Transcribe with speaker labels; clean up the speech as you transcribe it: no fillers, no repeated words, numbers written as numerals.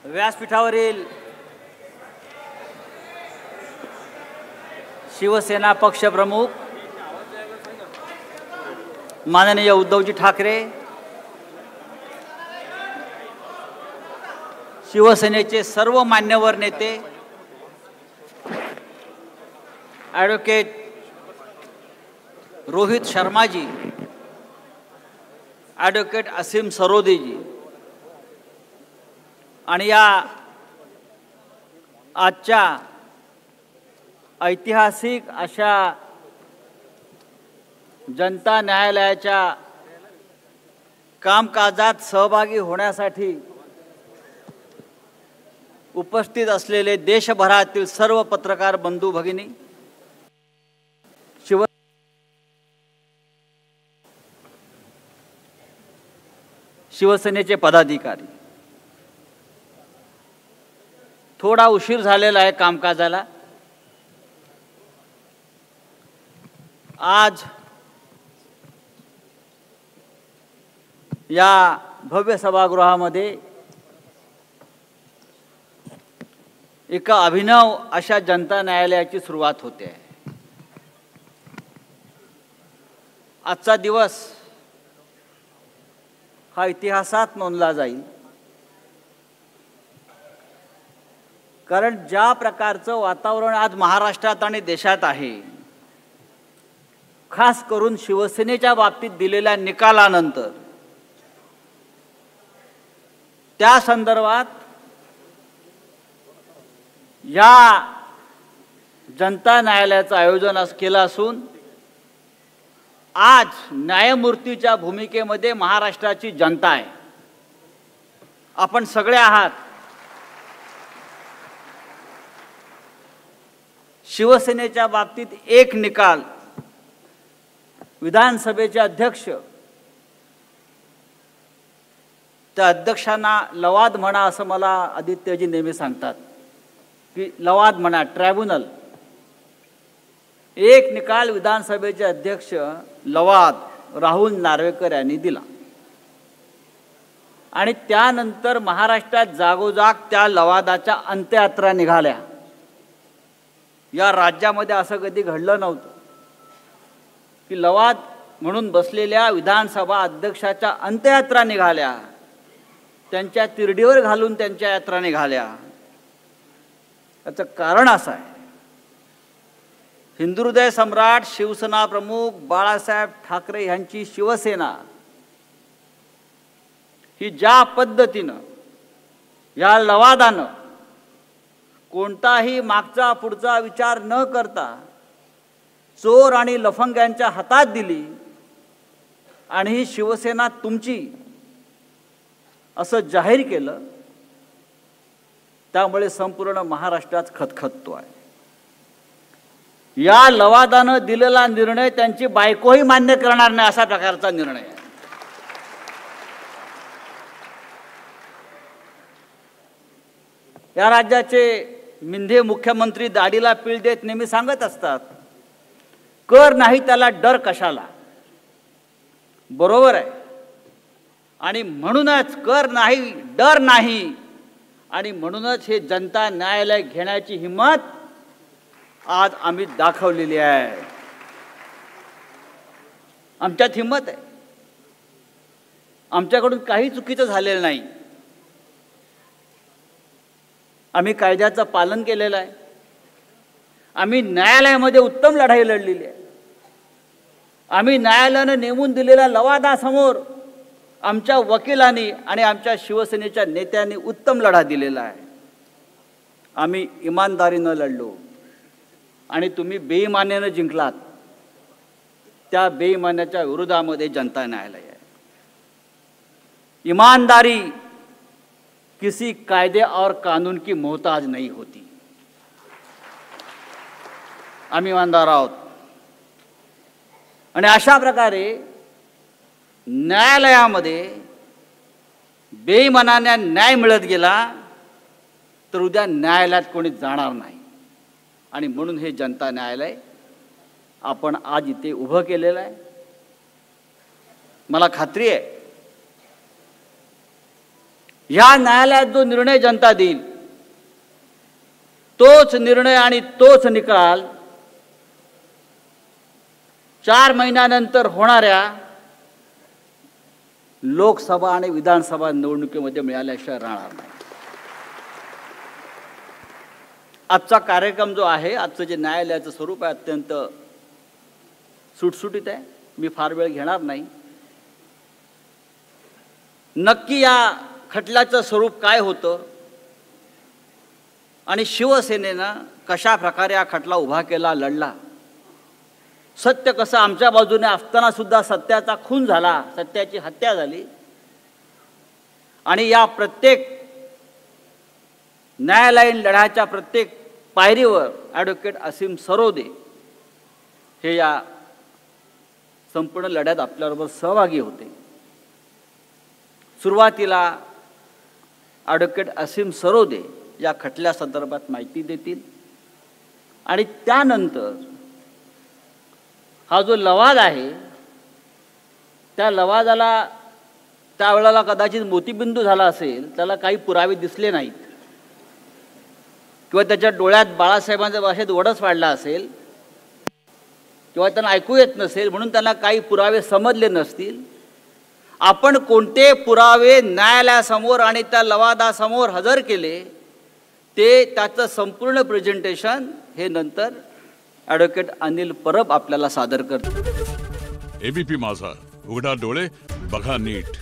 Speaker 1: व्यासपीठावरील शिवसेना पक्षप्रमुख माननीय उद्धवजी ठाकरे, शिवसेनेचे सर्व मान्यवर नेते, ॲडव्होकेट रोहित शर्माजी, ॲडव्होकेट असीम सरोदेजी आणि या आजच्या ऐतिहासिक अशा जनता न्यायालयाच्या कामकाजात सहभागी होण्यासाठी उपस्थित असलेले देशभरातील सर्व पत्रकार बंधू भगिनी, शिवसेनेचे पदाधिकारी, थोडा उशीर झालेला आहे कामकाजाला. आज या भव्य सभागृहामध्ये एका अभिनव अशा जनता न्यायालयाची सुरुवात होते आहे. आजचा दिवस हा इतिहासात नोंदला जाईल, कारण ज्या प्रकारचं वातावरण आज महाराष्ट्रात आणि देशात आहे, खास करून शिवसेनेच्या बाबतीत दिलेल्या निकालानंतर, त्या संदर्भात या जनता न्यायालयाचं आयोजन केलं असून आज न्यायमूर्तीच्या भूमिकेमध्ये महाराष्ट्राची जनता आहे. आपण सगळे आहात. शिवसेनेच्या बाबतीत एक निकाल, विधानसभेचे अध्यक्ष, त्या अध्यक्षांना लवाद म्हणा असं मला आदित्यजी नेहमी सांगतात की लवाद म्हणा, ट्रायब्युनल. एक निकाल विधानसभेचे अध्यक्ष लवाद राहुल नार्वेकर यांनी दिला आणि त्यानंतर महाराष्ट्रात जागोजाग त्या लवादाच्या अंत्ययात्रा निघाल्या. या राज्यामध्ये असं कधी घडलं नव्हतं की लवाद म्हणून बसलेल्या विधानसभा अध्यक्षाच्या अंत्ययात्रा निघाल्या, त्यांच्या तिरडीवर घालून त्यांच्या यात्रा निघाल्या. याचं कारण असं आहे, हिंदुहृदय सम्राट शिवसेना प्रमुख बाळासाहेब ठाकरे यांची शिवसेना ही ज्या पद्धतीनं या लवादानं कोणताही मागचा पुढचा विचार न करता चोर आणि लफंग्यांच्या हातात दिली आणि ही शिवसेना तुमची असं जाहीर केलं, त्यामुळे संपूर्ण महाराष्ट्रात खतखततो आहे. या लवादानं दिलेला निर्णय त्यांची बायकोही मान्य करणार नाही अशा प्रकारचा निर्णय आहे. या राज्याचे मिंधे मुख्यमंत्री दाढीला पीळ देत नेहमी सांगत असतात, कर नाही त्याला डर कशाला. बरोबर आहे. आणि म्हणूनच कर नाही, डर नाही, आणि म्हणूनच हे जनता न्यायालय घेण्याची हिंमत आज आम्ही दाखवलेली आहे. आमच्यात हिंमत आहे. आमच्याकडून काही चुकीचं झालेलं नाही. आम्ही कायद्याचं पालन केलेलं आहे. आम्ही न्यायालयामध्ये उत्तम लढाई लढलेली आहे. आम्ही न्यायालयानं नेमून दिलेल्या लवादासमोर आमच्या वकिलांनी आणि आमच्या शिवसेनेच्या नेत्यांनी उत्तम लढा दिलेला आहे. आम्ही इमानदारीनं लढलो आणि तुम्ही बेईमानीनं जिंकलात. त्या बेईमानीच्या विरोधामध्ये जनता न्यायालय आहे. ईमानदारी किसी कायदे और कानून की मोहताज नहीं होती. आम्ही ईमानदार आहोत आणि अशा प्रकारे न्यायालयामध्ये बेईमानाने न्याय मिळत गेला तर उद्या न्यायालयात कोणी जाणार नाही. आणि म्हणून हे जनता न्यायालय आपण आज इथे उभं केलेलं आहे. मला खात्री आहे ह्या न्यायालयात जो निर्णय जनता देईल तोच निर्णय आणि तोच निकाल 4 महिन्यानंतर होणाऱ्या लोकसभा आणि विधानसभा निवडणुकीमध्ये मिळाल्याशिवाय राहणार नाही. आजचा कार्यक्रम जो आहे, आजचं जे न्यायालयाचं स्वरूप आहे अत्यंत सुटसुटीत आहे. मी फार वेळ घेणार नाही. नक्की या खटल्याचं स्वरूप काय होतं आणि शिवसेनेनं कशा प्रकारे हा खटला उभा केला, लढला, सत्य कसं आमच्या बाजूने असताना सुद्धा सत्याचा खून झाला, सत्याची हत्या झाली आणि या प्रत्येक न्यायालयीन लढ्याच्या प्रत्येक पायरीवर ॲडव्होकेट असीम सरोदे हे या संपूर्ण लढ्यात आपल्याबरोबर सहभागी होते. सुरुवातीला ॲडव्होकेट असीम सरोदे या खटल्या संदर्भात माहिती देतील आणि त्यानंतर हा जो लवाद आहे त्या लवादाला त्यावेळेला कदाचित मोतीबिंदू झाला असेल, त्याला काही पुरावे दिसले नाहीत किंवा त्याच्या डोळ्यात बाळासाहेबांच्या भाषेत वडच वाढला असेल किंवा त्यांना ऐकू येत नसेल म्हणून त्यांना काही पुरावे समजले नसतील. आपण कोणते पुरावे न्यायालयासमोर आणि त्या लवादासमोर हजर केले ते त्याचं संपूर्ण प्रेझेंटेशन हे नंतर ॲडव्होकेट अनिल परब आपल्याला सादर करतील.
Speaker 2: एबीपी माझा, उघडा डोळे बघा नीट.